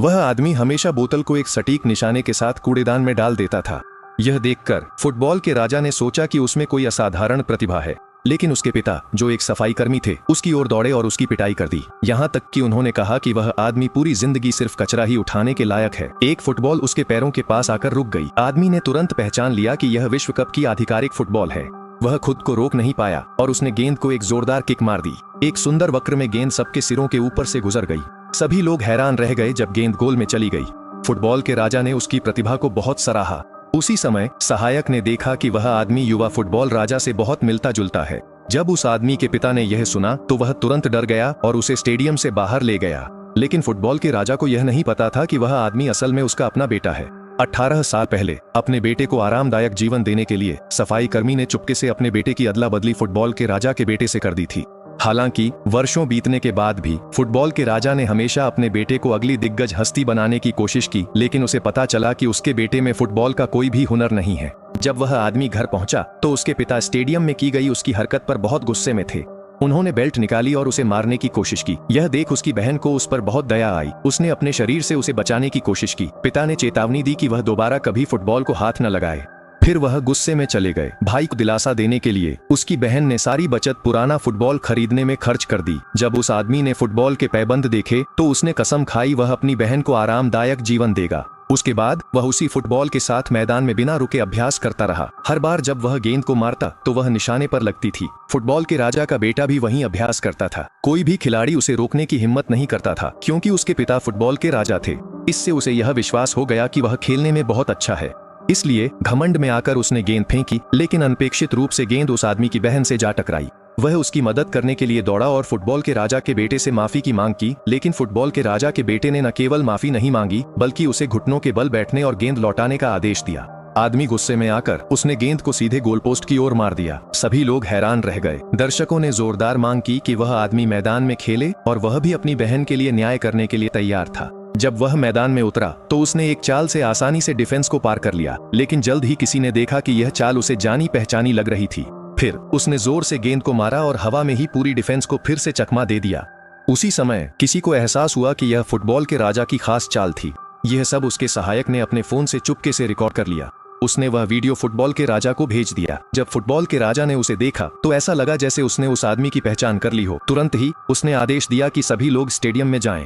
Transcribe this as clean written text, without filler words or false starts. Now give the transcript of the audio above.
वह आदमी हमेशा बोतल को एक सटीक निशाने के साथ कूड़ेदान में डाल देता था। यह देखकर फुटबॉल के राजा ने सोचा कि उसमें कोई असाधारण प्रतिभा है, लेकिन उसके पिता, जो एक सफाई कर्मी थे, उसकी ओर दौड़े और उसकी पिटाई कर दी। यहाँ तक कि उन्होंने कहा कि वह आदमी पूरी जिंदगी सिर्फ कचरा ही उठाने के लायक है। एक फुटबॉल उसके पैरों के पास आकर रुक गई। आदमी ने तुरंत पहचान लिया कि यह विश्व कप की आधिकारिक फुटबॉल है। वह खुद को रोक नहीं पाया और उसने गेंद को एक जोरदार किक मार दी। एक सुंदर वक्र में गेंद सबके सिरों के ऊपर से गुजर गई। सभी लोग हैरान रह गए जब गेंद गोल में चली गई। फुटबॉल के राजा ने उसकी प्रतिभा को बहुत सराहा। उसी समय सहायक ने देखा कि वह आदमी युवा फुटबॉल राजा से बहुत मिलता जुलता है। जब उस आदमी के पिता ने यह सुना तो वह तुरंत डर गया और उसे स्टेडियम से बाहर ले गया। लेकिन फुटबॉल के राजा को यह नहीं पता था कि वह आदमी असल में उसका अपना बेटा है। 18 साल पहले अपने बेटे को आरामदायक जीवन देने के लिए सफाई कर्मी ने चुपके से अपने बेटे की अदला बदली फुटबॉल के राजा के बेटे से कर दी थी। हालांकि वर्षों बीतने के बाद भी फुटबॉल के राजा ने हमेशा अपने बेटे को अगली दिग्गज हस्ती बनाने की कोशिश की, लेकिन उसे पता चला कि उसके बेटे में फुटबॉल का कोई भी हुनर नहीं है। जब वह आदमी घर पहुंचा तो उसके पिता स्टेडियम में की गई उसकी हरकत पर बहुत गुस्से में थे। उन्होंने बेल्ट निकाली और उसे मारने की कोशिश की। यह देख उसकी बहन को उस पर बहुत दया आई। उसने अपने शरीर से उसे बचाने की कोशिश की। पिता ने चेतावनी दी कि वह दोबारा कभी फुटबॉल को हाथ न लगाए। फिर वह गुस्से में चले गए। भाई को दिलासा देने के लिए उसकी बहन ने सारी बचत पुराना फुटबॉल खरीदने में खर्च कर दी। जब उस आदमी ने फुटबॉल के पैबंद देखे तो उसने कसम खाई वह अपनी बहन को आरामदायक जीवन देगा। उसके बाद वह उसी फुटबॉल के साथ मैदान में बिना रुके अभ्यास करता रहा। हर बार जब वह गेंद को मारता तो वह निशाने पर लगती थी। फुटबॉल के राजा का बेटा भी वहीं अभ्यास करता था। कोई भी खिलाड़ी उसे रोकने की हिम्मत नहीं करता था, क्योंकि उसके पिता फुटबॉल के राजा थे। इससे उसे यह विश्वास हो गया कि वह खेलने में बहुत अच्छा है। इसलिए घमंड में आकर उसने गेंद फेंकी, लेकिन अनपेक्षित रूप से गेंद उस आदमी की बहन से जा टकराई। वह उसकी मदद करने के लिए दौड़ा और फुटबॉल के राजा के बेटे से माफी की मांग की, लेकिन फुटबॉल के राजा के बेटे ने न केवल माफी नहीं मांगी बल्कि उसे घुटनों के बल बैठने और गेंद लौटाने का आदेश दिया। आदमी गुस्से में आकर उसने गेंद को सीधे गोलपोस्ट की ओर मार दिया। सभी लोग हैरान रह गए। दर्शकों ने जोरदार मांग की कि वह आदमी मैदान में खेले और वह भी अपनी बहन के लिए न्याय करने के लिए तैयार था। जब वह मैदान में उतरा तो उसने एक चाल से आसानी से डिफेंस को पार कर लिया, लेकिन जल्द ही किसी ने देखा कि यह चाल उसे जानी पहचानी लग रही थी। फिर उसने जोर से गेंद को मारा और हवा में ही पूरी डिफेंस को फिर से चकमा दे दिया। उसी समय किसी को एहसास हुआ कि यह फुटबॉल के राजा की खास चाल थी। यह सब उसके सहायक ने अपने फोन से चुपके से रिकॉर्ड कर लिया। उसने वह वीडियो फुटबॉल के राजा को भेज दिया। जब फुटबॉल के राजा ने उसे देखा तो ऐसा लगा जैसे उसने उस आदमी की पहचान कर ली हो। तुरंत ही उसने आदेश दिया कि सभी लोग स्टेडियम में जाएं।